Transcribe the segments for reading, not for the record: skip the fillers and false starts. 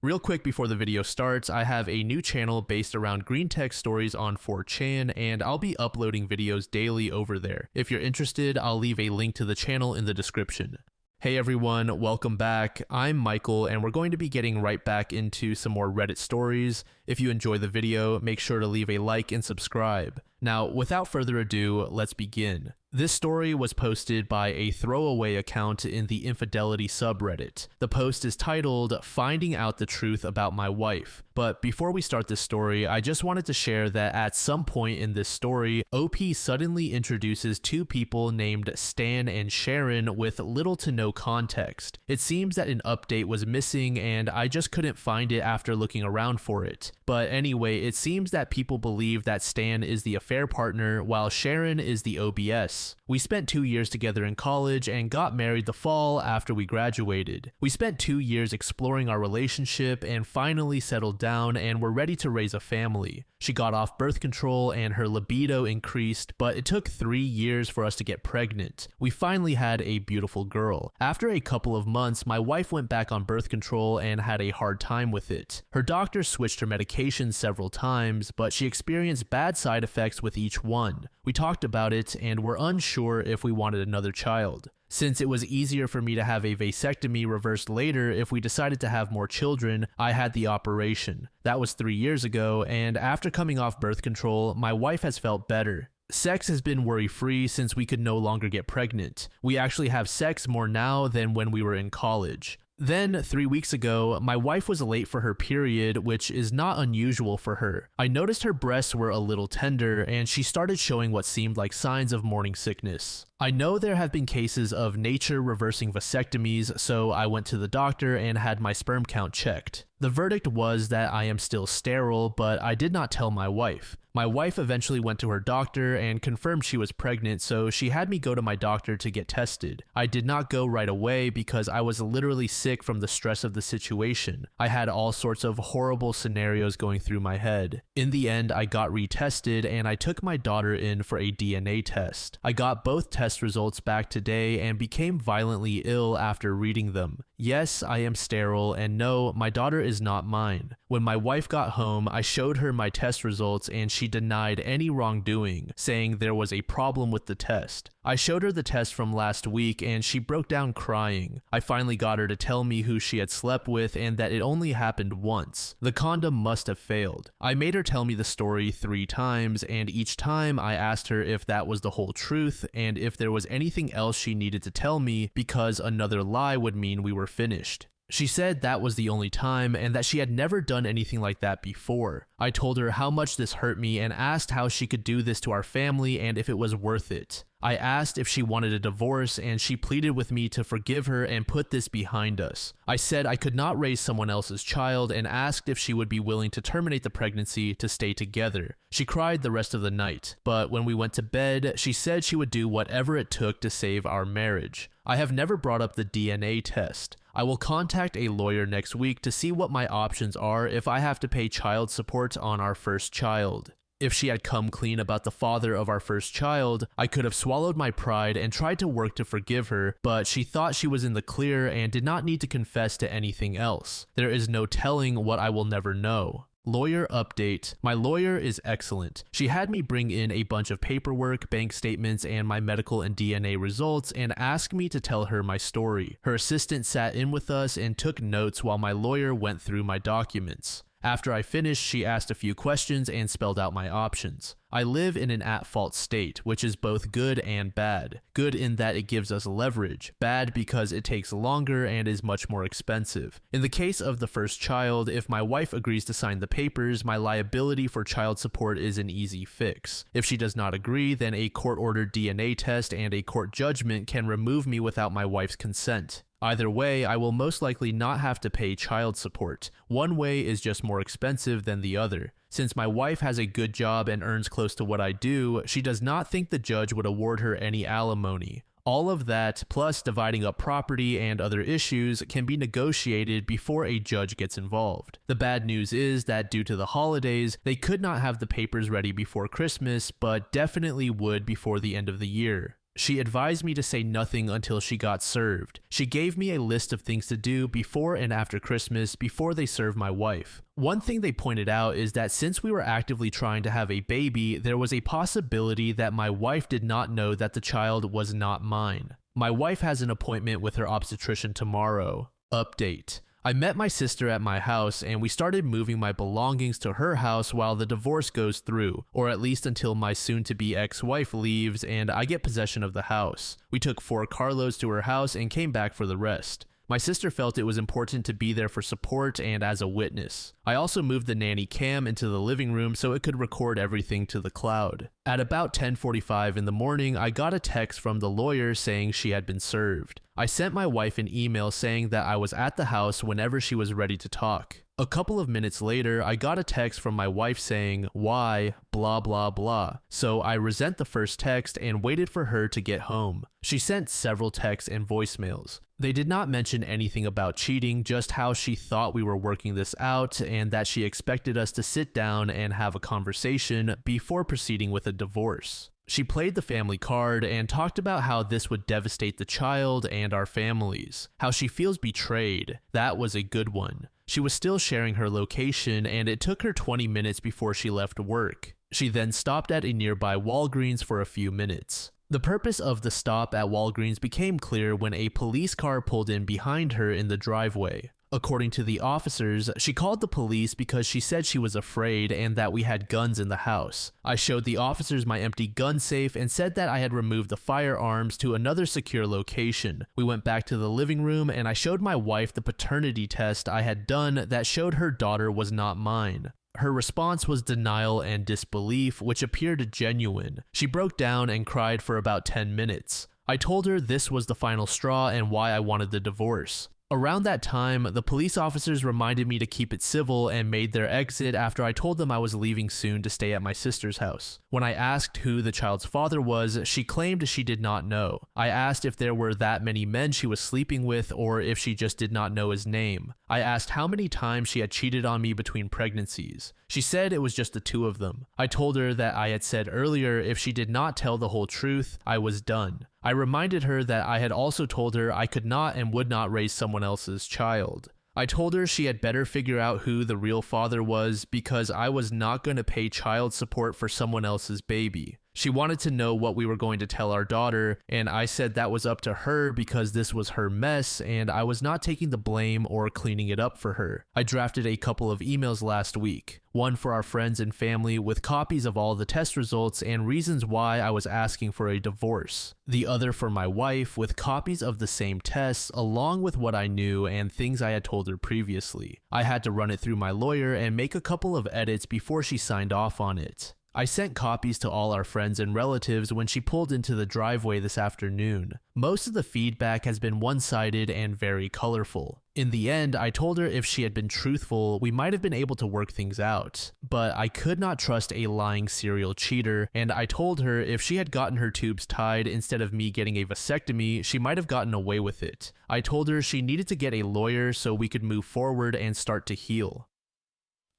Real quick before the video starts, I have a new channel based around green tech stories on 4chan, and I'll be uploading videos daily over there. If you're interested, I'll leave a link to the channel in the description. Hey everyone, welcome back. I'm Michael, and we're going to be getting right back into some more Reddit stories. If you enjoy the video, make sure to leave a like and subscribe. Now, without further ado, let's begin. This story was posted by a throwaway account in the infidelity subreddit. The post is titled, "Finding Out the Truth About My Wife." But before we start this story, I just wanted to share that at some point in this story, OP suddenly introduces two people named Stan and Sharon with little to no context. It seems that an update was missing and I just couldn't find it after looking around for it. But anyway, it seems that people believe that Stan is the affair partner while Sharon is the OBS. We spent 2 years together in college and got married the fall after we graduated. We spent 2 years exploring our relationship and finally settled down and were ready to raise a family. She got off birth control and her libido increased, but it took 3 years for us to get pregnant. We finally had a beautiful girl. After a couple of months, my wife went back on birth control and had a hard time with it. Her doctor switched her medications several times, but she experienced bad side effects with each one. We talked about it and were unsure if we wanted another child. Since it was easier for me to have a vasectomy reversed later if we decided to have more children, I had the operation. That was 3 years ago, and after coming off birth control, my wife has felt better. Sex has been worry-free since we could no longer get pregnant. We actually have sex more now than when we were in college. Then, 3 weeks ago, my wife was late for her period, which is not unusual for her. I noticed her breasts were a little tender, and she started showing what seemed like signs of morning sickness. I know there have been cases of nature reversing vasectomies, so I went to the doctor and had my sperm count checked. The verdict was that I am still sterile, but I did not tell my wife. My wife eventually went to her doctor and confirmed she was pregnant, so she had me go to my doctor to get tested. I did not go right away because I was literally sick from the stress of the situation. I had all sorts of horrible scenarios going through my head. In the end, I got retested and I took my daughter in for a DNA test. I got both test results back today and became violently ill after reading them. Yes, I am sterile, and no, my daughter is not mine. When my wife got home, I showed her my test results and she denied any wrongdoing, saying there was a problem with the test. I showed her the test from last week and she broke down crying. I finally got her to tell me who she had slept with and that it only happened once. The condom must have failed. I made her tell me the story 3 times, and each time I asked her if that was the whole truth and if there was anything else she needed to tell me because another lie would mean we were finished. She said that was the only time and that she had never done anything like that before. I told her how much this hurt me and asked how she could do this to our family and if it was worth it. I asked if she wanted a divorce and she pleaded with me to forgive her and put this behind us. I said I could not raise someone else's child and asked if she would be willing to terminate the pregnancy to stay together. She cried the rest of the night, but when we went to bed, she said she would do whatever it took to save our marriage. I have never brought up the DNA test. I will contact a lawyer next week to see what my options are if I have to pay child support on our first child. If she had come clean about the father of our first child, I could have swallowed my pride and tried to work to forgive her, but she thought she was in the clear and did not need to confess to anything else. There is no telling what I will never know. Lawyer update. My lawyer is excellent. She had me bring in a bunch of paperwork, bank statements, and my medical and DNA results and asked me to tell her my story. Her assistant sat in with us and took notes while my lawyer went through my documents. After I finished, she asked a few questions and spelled out my options. I live in an at-fault state, which is both good and bad. Good in that it gives us leverage, bad because it takes longer and is much more expensive. In the case of the first child, if my wife agrees to sign the papers, my liability for child support is an easy fix. If she does not agree, then a court-ordered DNA test and a court judgment can remove me without my wife's consent. Either way, I will most likely not have to pay child support. One way is just more expensive than the other. Since my wife has a good job and earns close to what I do, she does not think the judge would award her any alimony. All of that, plus dividing up property and other issues, can be negotiated before a judge gets involved. The bad news is that due to the holidays, they could not have the papers ready before Christmas, but definitely would before the end of the year. She advised me to say nothing until she got served. She gave me a list of things to do before and after Christmas before they served my wife. One thing they pointed out is that since we were actively trying to have a baby, there was a possibility that my wife did not know that the child was not mine. My wife has an appointment with her obstetrician tomorrow. Update. I met my sister at my house and we started moving my belongings to her house while the divorce goes through, or at least until my soon-to-be ex-wife leaves and I get possession of the house. We took 4 carloads to her house and came back for the rest. My sister felt it was important to be there for support and as a witness. I also moved the nanny cam into the living room so it could record everything to the cloud. At about 10:45 in the morning, I got a text from the lawyer saying she had been served. I sent my wife an email saying that I was at the house whenever she was ready to talk. A couple of minutes later, I got a text from my wife saying, "Why, blah blah blah." So I resent the first text and waited for her to get home. She sent several texts and voicemails. They did not mention anything about cheating, just how she thought we were working this out and that she expected us to sit down and have a conversation before proceeding with a divorce. She played the family card and talked about how this would devastate the child and our families, how she feels betrayed. That was a good one. She was still sharing her location and it took her 20 minutes before she left work. She then stopped at a nearby Walgreens for a few minutes. The purpose of the stop at Walgreens became clear when a police car pulled in behind her in the driveway. According to the officers, she called the police because she said she was afraid and that we had guns in the house. I showed the officers my empty gun safe and said that I had removed the firearms to another secure location. We went back to the living room and I showed my wife the paternity test I had done that showed her daughter was not mine. Her response was denial and disbelief, which appeared genuine. She broke down and cried for about 10 minutes. I told her this was the final straw and why I wanted the divorce. Around that time, the police officers reminded me to keep it civil and made their exit after I told them I was leaving soon to stay at my sister's house. When I asked who the child's father was, she claimed she did not know. I asked if there were that many men she was sleeping with or if she just did not know his name. I asked how many times she had cheated on me between pregnancies. She said it was just the 2 of them. I told her that I had said earlier if she did not tell the whole truth, I was done. I reminded her that I had also told her I could not and would not raise someone else's child. I told her she had better figure out who the real father was because I was not going to pay child support for someone else's baby. She wanted to know what we were going to tell our daughter, and I said that was up to her because this was her mess and I was not taking the blame or cleaning it up for her. I drafted a couple of emails last week, one for our friends and family with copies of all the test results and reasons why I was asking for a divorce. The other for my wife with copies of the same tests along with what I knew and things I had told her previously. I had to run it through my lawyer and make a couple of edits before she signed off on it. I sent copies to all our friends and relatives when she pulled into the driveway this afternoon. Most of the feedback has been one-sided and very colorful. In the end, I told her if she had been truthful, we might have been able to work things out. But I could not trust a lying serial cheater, and I told her if she had gotten her tubes tied instead of me getting a vasectomy, she might have gotten away with it. I told her she needed to get a lawyer so we could move forward and start to heal.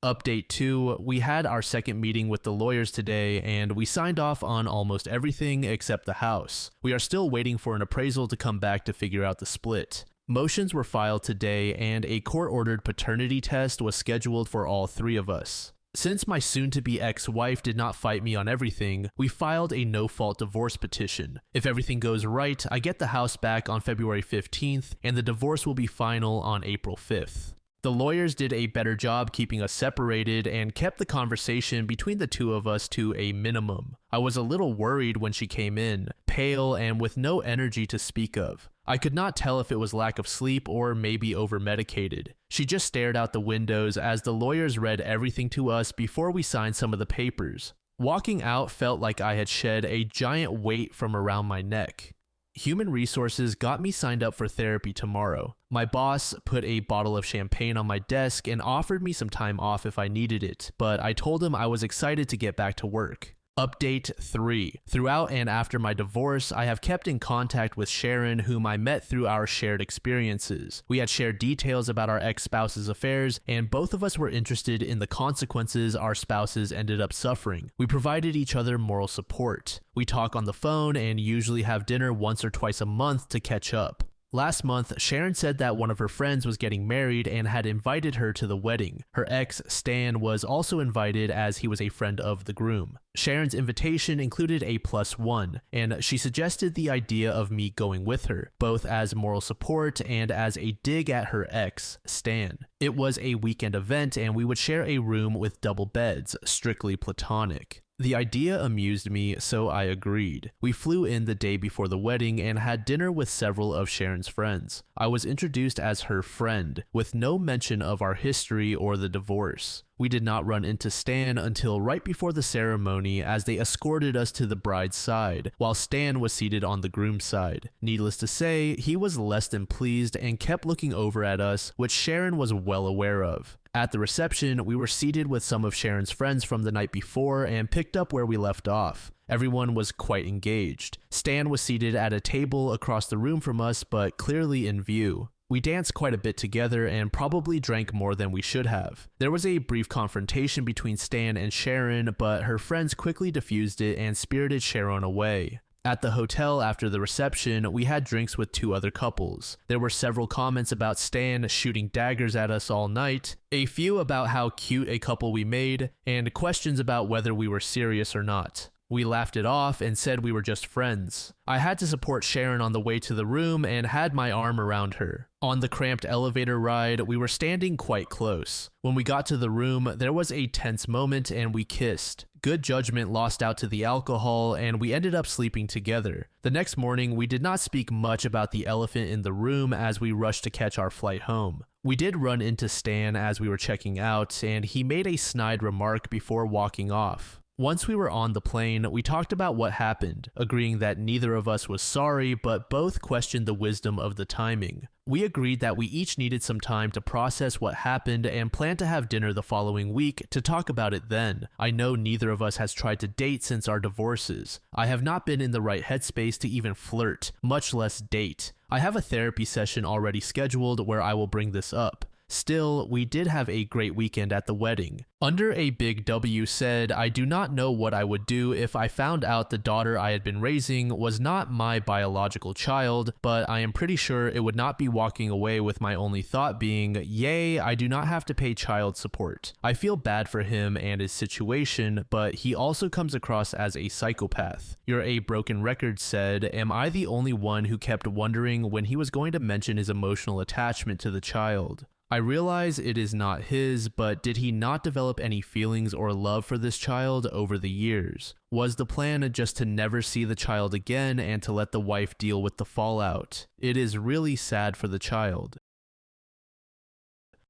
Update 2, we had our second meeting with the lawyers today and we signed off on almost everything except the house. We are still waiting for an appraisal to come back to figure out the split. Motions were filed today and a court-ordered paternity test was scheduled for all 3 of us. Since my soon-to-be ex-wife did not fight me on everything, we filed a no-fault divorce petition. If everything goes right, I get the house back on February 15th and the divorce will be final on April 5th. The lawyers did a better job keeping us separated and kept the conversation between the 2 of us to a minimum. I was a little worried when she came in, pale and with no energy to speak of. I could not tell if it was lack of sleep or maybe over-medicated. She just stared out the windows as the lawyers read everything to us before we signed some of the papers. Walking out felt like I had shed a giant weight from around my neck. Human Resources got me signed up for therapy tomorrow. My boss put a bottle of champagne on my desk and offered me some time off if I needed it, but I told him I was excited to get back to work. Update 3. Throughout and after my divorce, I have kept in contact with Sharon, whom I met through our shared experiences. We had shared details about our ex-spouse's affairs, and both of us were interested in the consequences our spouses ended up suffering. We provided each other moral support. We talk on the phone and usually have dinner once or twice a month to catch up. Last month, Sharon said that one of her friends was getting married and had invited her to the wedding. Her ex, Stan, was also invited as he was a friend of the groom. Sharon's invitation included a +1, and she suggested the idea of me going with her, both as moral support and as a dig at her ex, Stan. It was a weekend event and we would share a room with double beds, strictly platonic. The idea amused me, so I agreed. We flew in the day before the wedding and had dinner with several of Sharon's friends. I was introduced as her friend, with no mention of our history or the divorce. We did not run into Stan until right before the ceremony as they escorted us to the bride's side, while Stan was seated on the groom's side. Needless to say, he was less than pleased and kept looking over at us, which Sharon was well aware of. At the reception, we were seated with some of Sharon's friends from the night before and picked up where we left off. Everyone was quite engaged. Stan was seated at a table across the room from us, but clearly in view. We danced quite a bit together and probably drank more than we should have. There was a brief confrontation between Stan and Sharon, but her friends quickly diffused it and spirited Sharon away. At the hotel after the reception, we had drinks with 2 other couples. There were several comments about Stan shooting daggers at us all night, a few about how cute a couple we made, and questions about whether we were serious or not. We laughed it off and said we were just friends. I had to support Sharon on the way to the room and had my arm around her. On the cramped elevator ride, we were standing quite close. When we got to the room, there was a tense moment and we kissed. Good judgment lost out to the alcohol, and we ended up sleeping together. The next morning, we did not speak much about the elephant in the room as we rushed to catch our flight home. We did run into Stan as we were checking out, and he made a snide remark before walking off. Once we were on the plane, we talked about what happened, agreeing that neither of us was sorry, but both questioned the wisdom of the timing. We agreed that we each needed some time to process what happened and planned to have dinner the following week to talk about it then. I know neither of us has tried to date since our divorces. I have not been in the right headspace to even flirt, much less date. I have a therapy session already scheduled where I will bring this up. Still, we did have a great weekend at the wedding. Under a Big W said, I do not know what I would do if I found out the daughter I had been raising was not my biological child, but I am pretty sure it would not be walking away with my only thought being, yay, I do not have to pay child support. I feel bad for him and his situation, but he also comes across as a psychopath. Your A Broken Record said, am I the only one who kept wondering when he was going to mention his emotional attachment to the child? I realize it is not his, but did he not develop any feelings or love for this child over the years? Was the plan just to never see the child again and to let the wife deal with the fallout? It is really sad for the child.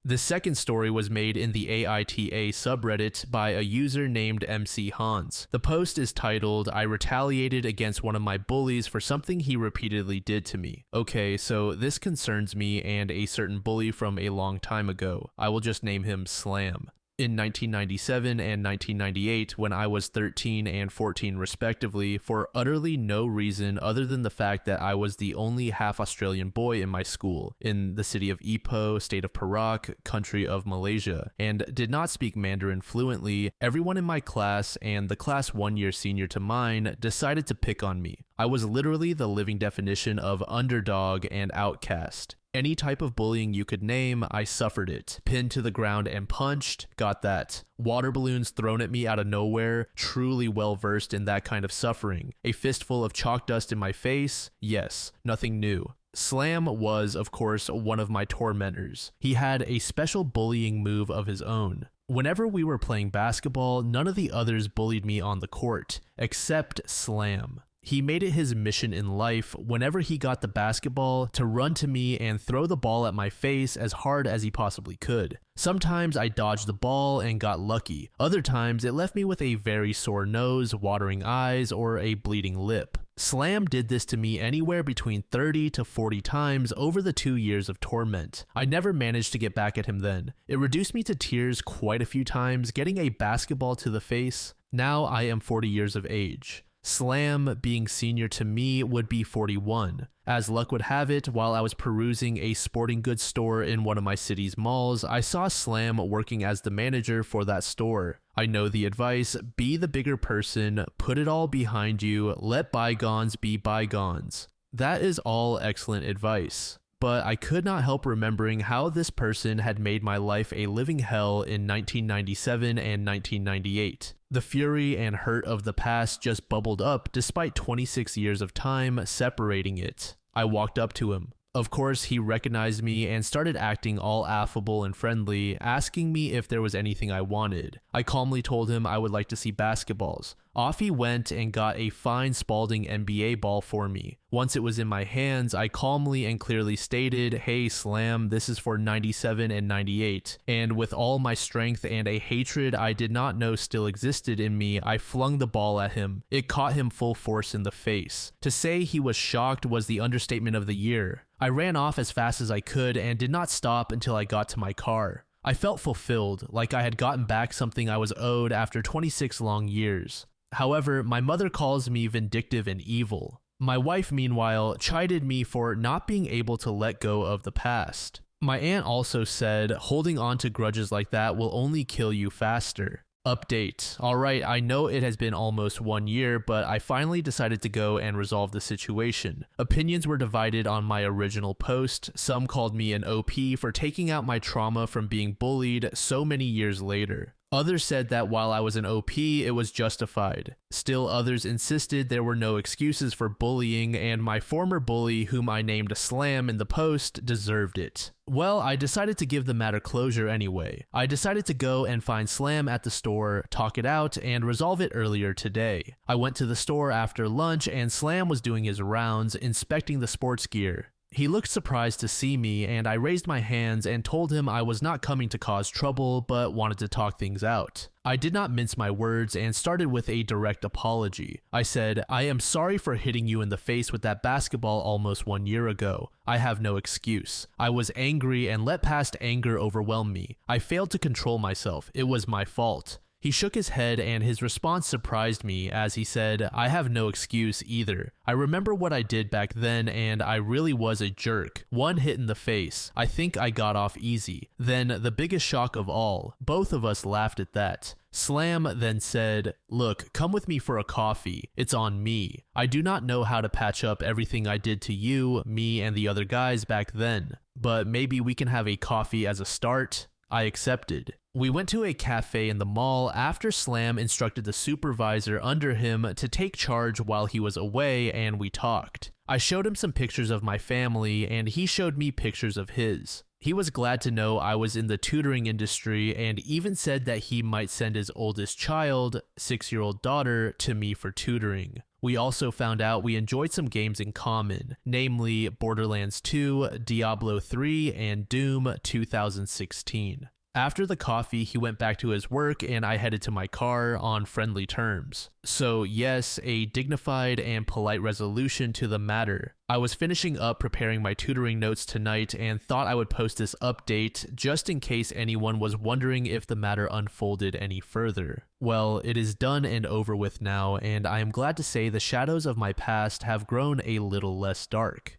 The second story was made in the AITA subreddit by a user named MC Hans. The post is titled, I retaliated against one of my bullies for something he repeatedly did to me. Okay, so this concerns me and a certain bully from a long time ago. I will just name him Slam. In 1997 and 1998, when I was 13 and 14 respectively, for utterly no reason other than the fact that I was the only half-Australian boy in my school, in the city of Ipoh, state of Perak, country of Malaysia, and did not speak Mandarin fluently, everyone in my class and the class 1 year senior to mine decided to pick on me. I was literally the living definition of underdog and outcast. Any type of bullying you could name, I suffered it. Pinned to the ground and punched, got that. Water balloons thrown at me out of nowhere, truly well versed in that kind of suffering. A fistful of chalk dust in my face, yes, nothing new. Slam was, of course, one of my tormentors. He had a special bullying move of his own. Whenever we were playing basketball, none of the others bullied me on the court, except Slam. He made it his mission in life, whenever he got the basketball, to run to me and throw the ball at my face as hard as he possibly could. Sometimes I dodged the ball and got lucky. Other times it left me with a very sore nose, watering eyes, or a bleeding lip. Slam did this to me anywhere between 30 to 40 times over the 2 years of torment. I never managed to get back at him then. It reduced me to tears quite a few times, getting a basketball to the face. Now I am 40 years of age. Slam, being senior to me, would be 41. As luck would have it, while I was perusing a sporting goods store in one of my city's malls, I saw Slam working as the manager for that store. I know the advice: be the bigger person, put it all behind you, let bygones be bygones. That is all excellent advice. But I could not help remembering how this person had made my life a living hell in 1997 and 1998. The fury and hurt of the past just bubbled up despite 26 years of time separating it. I walked up to him. Of course, he recognized me and started acting all affable and friendly, asking me if there was anything I wanted. I calmly told him I would like to see basketballs. Off he went and got a fine Spalding NBA ball for me. Once it was in my hands, I calmly and clearly stated, "Hey Slam, this is for 97 and 98. And with all my strength and a hatred I did not know still existed in me, I flung the ball at him. It caught him full force in the face. To say he was shocked was the understatement of the year. I ran off as fast as I could and did not stop until I got to my car. I felt fulfilled, like I had gotten back something I was owed after 26 long years. However, my mother calls me vindictive and evil. My wife, meanwhile, chided me for not being able to let go of the past. My aunt also said, holding on to grudges like that will only kill you faster. Update. Alright, I know it has been almost 1 year, but I finally decided to go and resolve the situation. Opinions were divided on my original post. Some called me an OP for taking out my trauma from being bullied so many years later. Others said that while I was an OP, it was justified. Still others insisted there were no excuses for bullying, and my former bully, whom I named Slam in the post, deserved it. Well, I decided to give the matter closure anyway. I decided to go and find Slam at the store, talk it out, and resolve it earlier today. I went to the store after lunch and Slam was doing his rounds, inspecting the sports gear. He looked surprised to see me, and I raised my hands and told him I was not coming to cause trouble, but wanted to talk things out. I did not mince my words and started with a direct apology. I said, "I am sorry for hitting you in the face with that basketball almost 1 year ago. I have no excuse. I was angry and let past anger overwhelm me. I failed to control myself. It was my fault." He shook his head and his response surprised me as he said, "I have no excuse either. I remember what I did back then and I really was a jerk. One hit in the face. I think I got off easy." Then the biggest shock of all, both of us laughed at that. Slam then said, "Look, come with me for a coffee. It's on me. I do not know how to patch up everything I did to you, me, and the other guys back then, but maybe we can have a coffee as a start." I accepted. We went to a cafe in the mall after Slam instructed the supervisor under him to take charge while he was away, and we talked. I showed him some pictures of my family and he showed me pictures of his. He was glad to know I was in the tutoring industry and even said that he might send his oldest child, 6-year-old daughter, to me for tutoring. We also found out we enjoyed some games in common, namely Borderlands 2, Diablo 3, and Doom 2016. After the coffee, he went back to his work and I headed to my car on friendly terms. So yes, a dignified and polite resolution to the matter. I was finishing up preparing my tutoring notes tonight and thought I would post this update just in case anyone was wondering if the matter unfolded any further. Well, it is done and over with now, and I am glad to say the shadows of my past have grown a little less dark.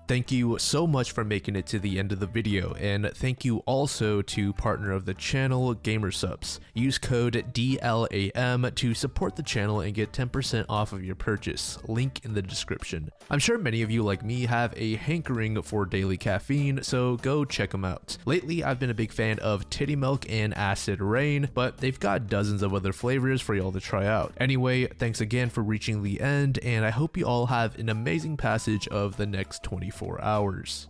Thank you so much for making it to the end of the video, and thank you also to partner of the channel, Gamersupps. Use code DLAM to support the channel and get 10% off of your purchase, link in the description. I'm sure many of you like me have a hankering for daily caffeine, so go check them out. Lately, I've been a big fan of Titty Milk and Acid Rain, but they've got dozens of other flavors for y'all to try out. Anyway, thanks again for reaching the end, and I hope you all have an amazing passage of the next 24 hours.